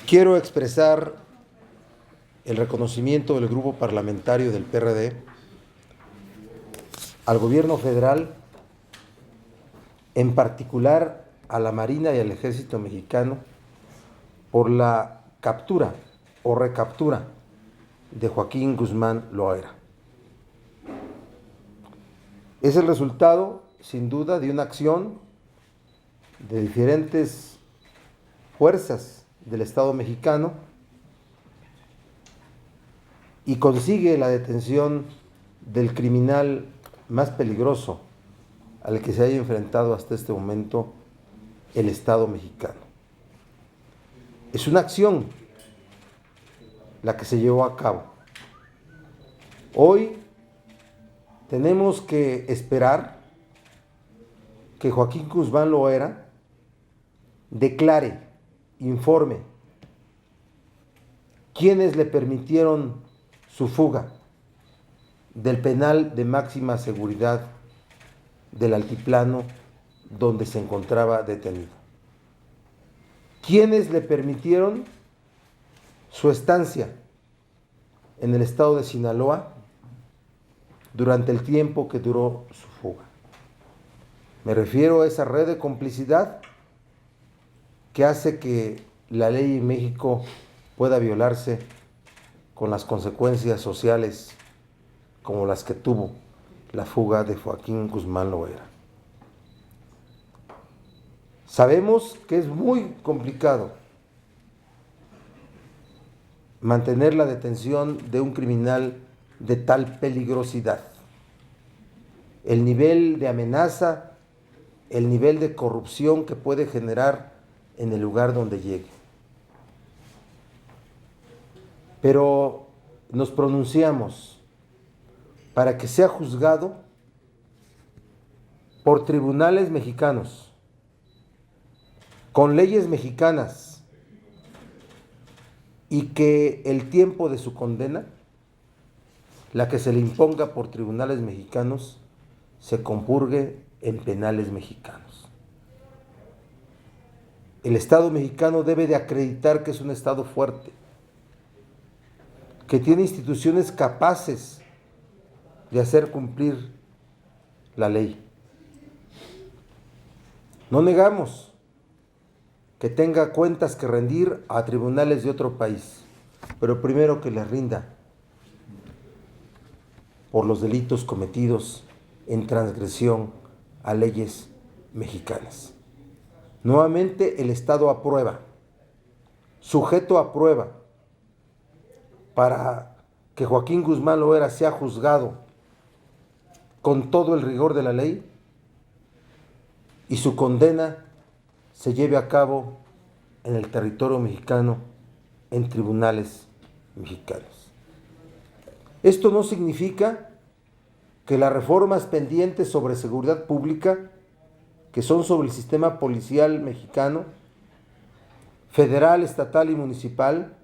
Quiero expresar el reconocimiento del Grupo Parlamentario del PRD al Gobierno federal, en particular a la Marina y al Ejército Mexicano, por la captura o recaptura de Joaquín Guzmán Loera. Es el resultado, sin duda, de una acción de diferentes fuerzas del Estado mexicano y consigue la detención del criminal más peligroso al que se haya enfrentado hasta este momento el Estado mexicano. Es una acción la que se llevó a cabo. Hoy tenemos que esperar que Joaquín Guzmán Loera declare, informe quiénes le permitieron su fuga del penal de máxima seguridad del altiplano donde se encontraba detenido. ¿Quiénes le permitieron su estancia en el estado de Sinaloa durante el tiempo que duró su fuga? Me refiero a esa red de complicidad que hace que la ley en México pueda violarse con las consecuencias sociales como las que tuvo la fuga de Joaquín Guzmán Loera. Sabemos que es muy complicado mantener la detención de un criminal de tal peligrosidad. El nivel de amenaza, el nivel de corrupción que puede generar en el lugar donde llegue. Pero nos pronunciamos para que sea juzgado por tribunales mexicanos, con leyes mexicanas, y que el tiempo de su condena, la que se le imponga por tribunales mexicanos, se compurgue en penales mexicanos. El Estado mexicano debe de acreditar que es un Estado fuerte, que tiene instituciones capaces de hacer cumplir la ley. No negamos que tenga cuentas que rendir a tribunales de otro país, pero primero que le rinda por los delitos cometidos en transgresión a leyes mexicanas. Nuevamente, el Estado aprueba, sujeto a prueba, para que Joaquín Guzmán Loera sea juzgado con todo el rigor de la ley y su condena se lleve a cabo en el territorio mexicano, en tribunales mexicanos. Esto no significa que las reformas pendientes sobre seguridad pública, que son sobre el sistema policial mexicano, federal, estatal y municipal,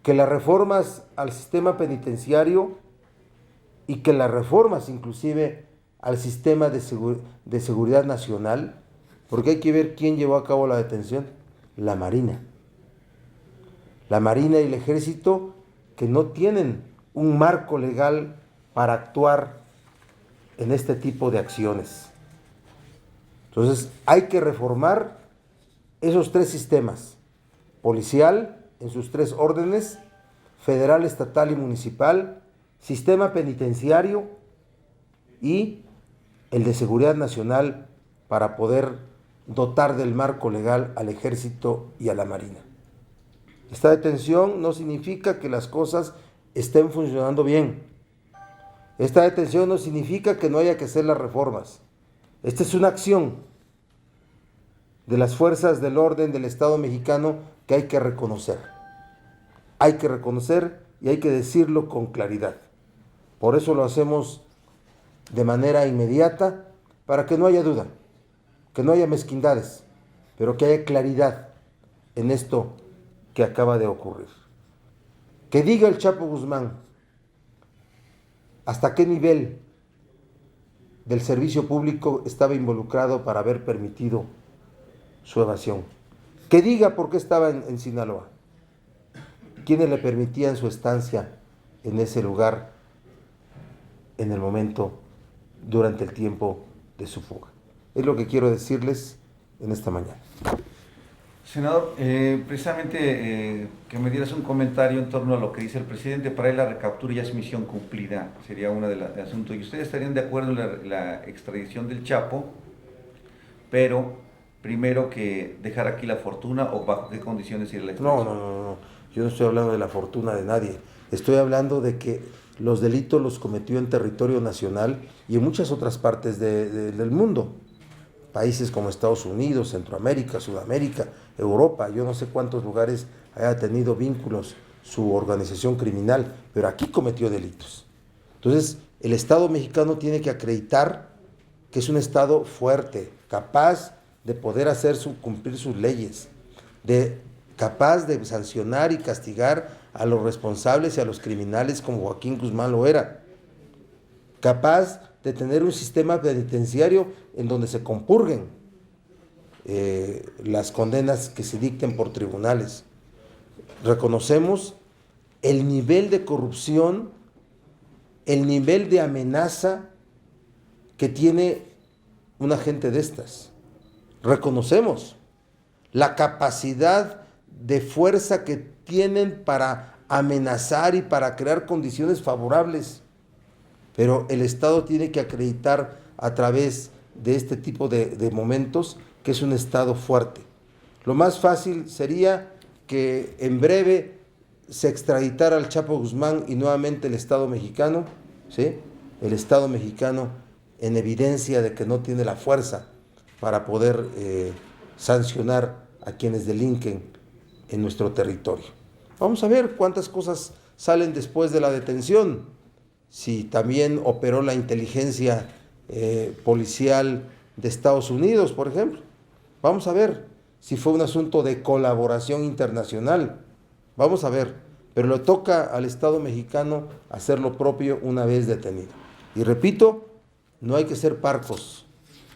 que las reformas al sistema penitenciario y que las reformas inclusive al sistema de seguridad nacional, porque hay que ver quién llevó a cabo la detención: la Marina. La Marina y el Ejército, que no tienen un marco legal para actuar en este tipo de acciones. Entonces hay que reformar esos tres sistemas: policial en sus tres órdenes, federal, estatal y municipal, sistema penitenciario y el de seguridad nacional, para poder dotar del marco legal al Ejército y a la Marina. Esta detención no significa que las cosas estén funcionando bien. Esta detención no significa que no haya que hacer las reformas. Esta es una acción de las fuerzas del orden del Estado mexicano que hay que reconocer. Hay que reconocer y hay que decirlo con claridad. Por eso lo hacemos de manera inmediata, para que no haya duda, que no haya mezquindades, pero que haya claridad en esto que acaba de ocurrir. Que diga el Chapo Guzmán hasta qué nivel del servicio público estaba involucrado para haber permitido su evasión. Que diga por qué estaba en Sinaloa. quiénes le permitían su estancia en ese lugar en el momento, durante el tiempo de su fuga. Es lo que quiero decirles en esta mañana. Senador, precisamente que me dieras un comentario en torno a lo que dice el presidente. Para él la recaptura ya es misión cumplida, sería uno de asuntos. ¿Y ustedes estarían de acuerdo en la extradición del Chapo, pero primero que dejar aquí la fortuna, o bajo qué condiciones sería la extradición? No. Yo no estoy hablando de la fortuna de nadie. Estoy hablando de que los delitos los cometió en territorio nacional y en muchas otras partes del mundo. Países como Estados Unidos, Centroamérica, Sudamérica, Europa, yo no sé cuántos lugares haya tenido vínculos su organización criminal, pero aquí cometió delitos. Entonces, el Estado mexicano tiene que acreditar que es un Estado fuerte, capaz de poder cumplir sus leyes, capaz de sancionar y castigar a los responsables y a los criminales como Joaquín Guzmán lo era, capaz de tener un sistema penitenciario en donde se compurguen las condenas que se dicten por tribunales. Reconocemos el nivel de corrupción, el nivel de amenaza que tiene una gente de estas. Reconocemos la capacidad de fuerza que tienen para amenazar y para crear condiciones favorables. Pero el Estado tiene que acreditar a través de este tipo de momentos que es un Estado fuerte. Lo más fácil sería que en breve se extraditara al Chapo Guzmán y nuevamente el Estado mexicano, ¿sí? El Estado mexicano en evidencia de que no tiene la fuerza para poder sancionar a quienes delinquen en nuestro territorio. Vamos a ver cuántas cosas salen después de la detención. Si también operó la inteligencia policial de Estados Unidos, por ejemplo. Vamos a ver si fue un asunto de colaboración internacional. Vamos a ver, pero le toca al Estado mexicano hacer lo propio una vez detenido. Y repito, no hay que ser parcos,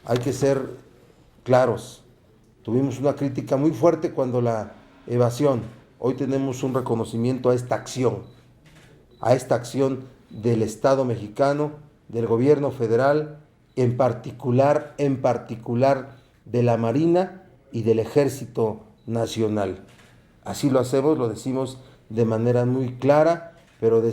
hay que ser claros. Tuvimos una crítica muy fuerte cuando la evasión. Hoy tenemos un reconocimiento a esta acción del Estado mexicano, del gobierno federal, en particular de la Marina y del Ejército Nacional. Así lo hacemos, lo decimos de manera muy clara, pero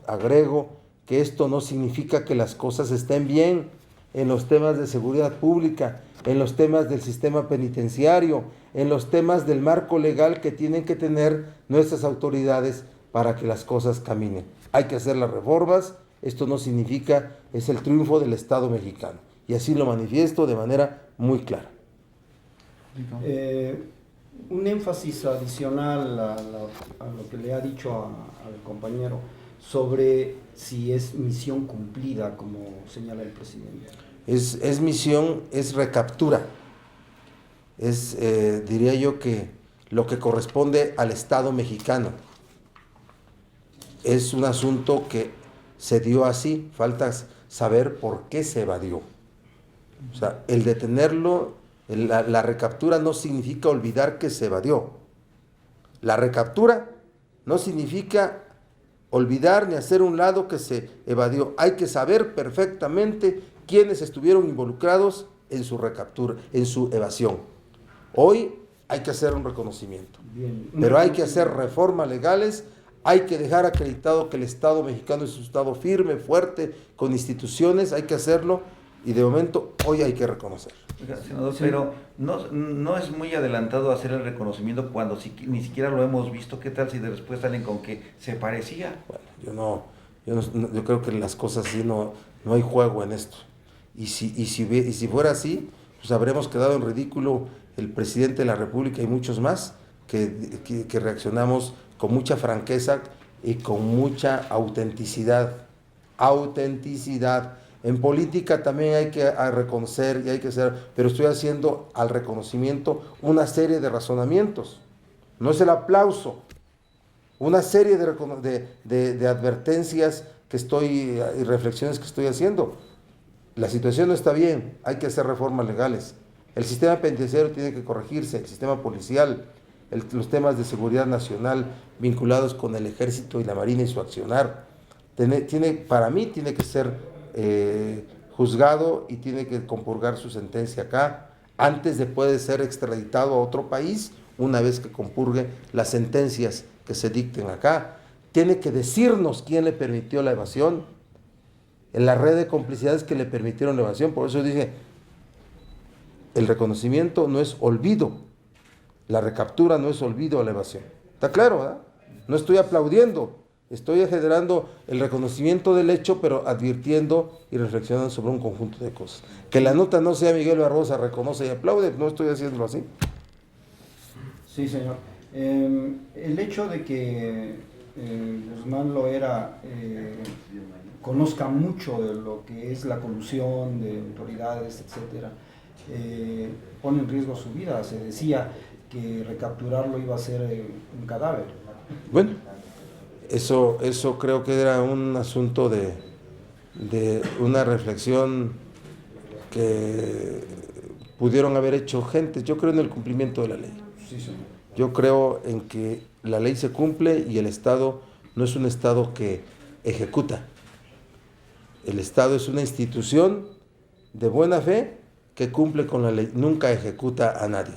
agrego, que esto no significa que las cosas estén bien en los temas de seguridad pública, en los temas del sistema penitenciario, en los temas del marco legal que tienen que tener nuestras autoridades para que las cosas caminen. Hay que hacer las reformas, esto no significa, es el triunfo del Estado mexicano. Y así lo manifiesto de manera muy clara. Un énfasis adicional a lo que le ha dicho al compañero sobre si es misión cumplida, como señala el presidente. Es misión, es recaptura. Diría yo que lo que corresponde al Estado mexicano. Es un asunto que se dio así, falta saber por qué se evadió. O sea, el detenerlo, la recaptura no significa olvidar que se evadió. La recaptura no significa olvidar ni hacer un lado que se evadió. Hay que saber perfectamente quiénes estuvieron involucrados en su recaptura, en su evasión. Hoy hay que hacer un reconocimiento. Bien. Pero hay que hacer reformas legales. Hay que dejar acreditado que el Estado mexicano es un Estado firme, fuerte, con instituciones, hay que hacerlo, y de momento hoy hay que reconocer. Oiga, senador, sí. Pero no es muy adelantado hacer el reconocimiento cuando ni siquiera lo hemos visto. ¿Qué tal si después salen con que se parecía? Bueno, yo creo que las cosas así no hay juego en esto. Y si fuera así, pues habremos quedado en ridículo el presidente de la República y muchos más que reaccionamos con mucha franqueza y con mucha autenticidad. En política también hay que reconocer y hay que hacer, pero estoy haciendo al reconocimiento una serie de razonamientos. No es el aplauso, una serie de advertencias y reflexiones que estoy haciendo. La situación no está bien, hay que hacer reformas legales. El sistema penitenciario tiene que corregirse, el sistema policial, los temas de seguridad nacional vinculados con el ejército y la marina y su accionar. Para mí tiene que ser juzgado y tiene que compurgar su sentencia acá antes de poder ser extraditado a otro país una vez que compurgue las sentencias que se dicten acá. Tiene que decirnos quién le permitió la evasión, en la red de complicidades que le permitieron la evasión. Por eso dije, el reconocimiento no es olvido, la recaptura no es olvido a la evasión. ¿Está claro, verdad? No estoy aplaudiendo, estoy generando el reconocimiento del hecho, pero advirtiendo y reflexionando sobre un conjunto de cosas. Que la nota no sea Miguel Barbosa reconoce y aplaude, no estoy haciéndolo así. Sí, señor. El hecho de que Guzmán Loera conozca mucho de lo que es la colusión de autoridades, etcétera, pone en riesgo su vida. Se decía que recapturarlo iba a ser un cadáver. Bueno, eso creo que era un asunto de una reflexión que pudieron haber hecho gentes. Yo creo en el cumplimiento de la ley. Sí, señor. Yo creo en que la ley se cumple y el Estado no es un Estado que ejecuta. El Estado es una institución de buena fe que cumple con la ley, nunca ejecuta a nadie.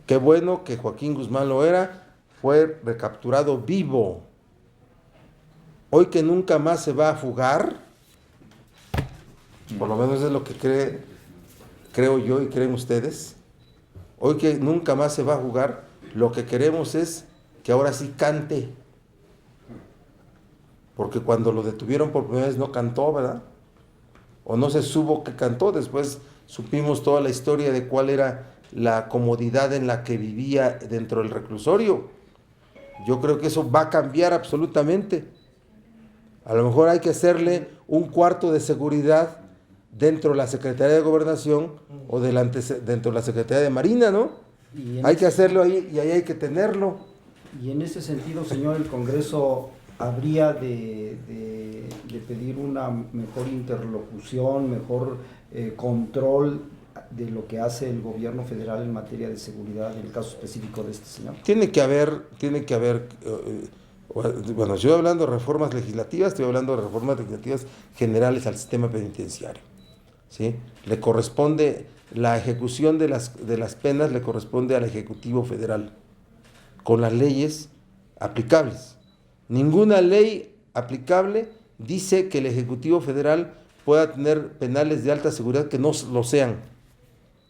Qué bueno que Joaquín Guzmán Loera fue recapturado vivo. Hoy que nunca más se va a fugar, por lo menos es lo que creo yo y creen ustedes. Hoy que nunca más se va a jugar, lo que queremos es que ahora sí cante. Porque cuando lo detuvieron por primera vez no cantó, ¿verdad? O no se supo que cantó, después supimos toda la historia de cuál era la comodidad en la que vivía dentro del reclusorio. Yo creo que eso va a cambiar absolutamente. A lo mejor hay que hacerle un cuarto de seguridad dentro de la Secretaría de Gobernación o dentro de la Secretaría de Marina, ¿no? Hay que hacerlo ahí y ahí hay que tenerlo. Y en ese sentido, señor, el Congreso habría de pedir una mejor interlocución, mejor control de lo que hace el gobierno federal en materia de seguridad, en el caso específico de este señor. Tiene que haber, bueno, yo hablando de reformas legislativas, estoy hablando de reformas legislativas generales al sistema penitenciario, ¿sí? Le corresponde, la ejecución de las penas le corresponde al Ejecutivo Federal, con las leyes aplicables. Ninguna ley aplicable dice que el Ejecutivo Federal pueda tener penales de alta seguridad que no lo sean,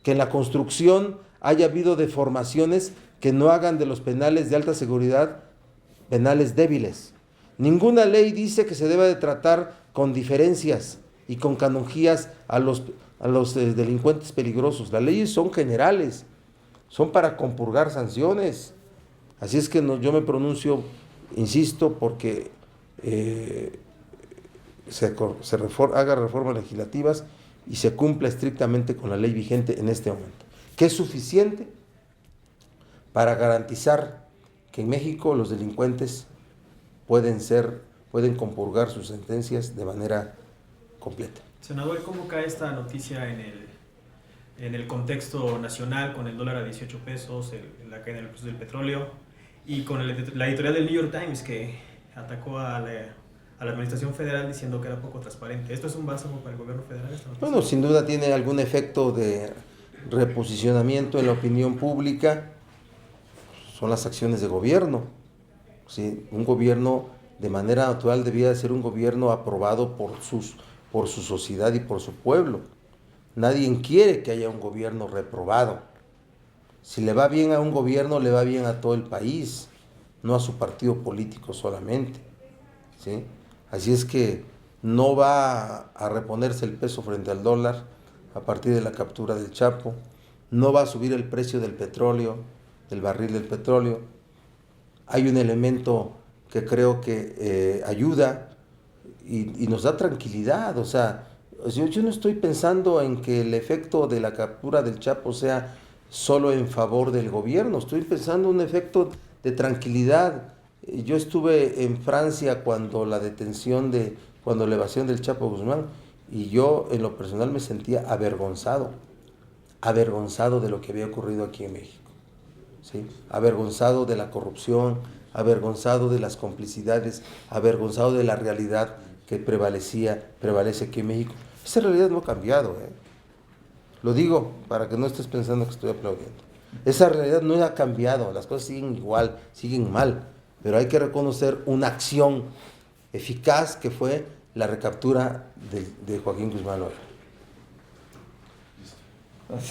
que en la construcción haya habido deformaciones que no hagan de los penales de alta seguridad penales débiles. Ninguna ley dice que se deba de tratar con diferencias y con canonjías a los delincuentes peligrosos. Las leyes son generales, son para compurgar sanciones. Así es que yo me pronuncio, insisto, porque haga reformas legislativas y se cumpla estrictamente con la ley vigente en este momento, que es suficiente para garantizar que en México los delincuentes pueden compurgar sus sentencias de manera completa. Senador, ¿cómo cae esta noticia en el contexto nacional, con el dólar a 18 pesos, la caída del precio del petróleo, y con la editorial del New York Times que atacó a la administración federal diciendo que era poco transparente? ¿Esto es un bálsamo para el gobierno federal? Bueno, sin duda tiene algún efecto de reposicionamiento en la opinión pública. Son las acciones de gobierno, ¿sí? Un gobierno de manera natural debía de ser un gobierno aprobado por su sociedad y por su pueblo. Nadie quiere que haya un gobierno reprobado. Si le va bien a un gobierno, le va bien a todo el país, no a su partido político solamente, ¿sí? Así es que no va a reponerse el peso frente al dólar a partir de la captura del Chapo, no va a subir el precio del petróleo, del barril del petróleo. Hay un elemento que creo que ayuda y nos da tranquilidad. O sea, yo no estoy pensando en que el efecto de la captura del Chapo sea solo en favor del gobierno, estoy pensando en un efecto de tranquilidad. Yo estuve en Francia cuando la evasión del Chapo Guzmán, y yo en lo personal me sentía avergonzado de lo que había ocurrido aquí en México. ¿sí? Avergonzado de la corrupción, avergonzado de las complicidades, avergonzado de la realidad que prevalece aquí en México. Esa realidad no ha cambiado, ¿eh? Lo digo para que no estés pensando que estoy aplaudiendo. Esa realidad no ha cambiado, las cosas siguen igual, siguen mal, pero hay que reconocer una acción eficaz que fue la recaptura de Joaquín Guzmán Loera.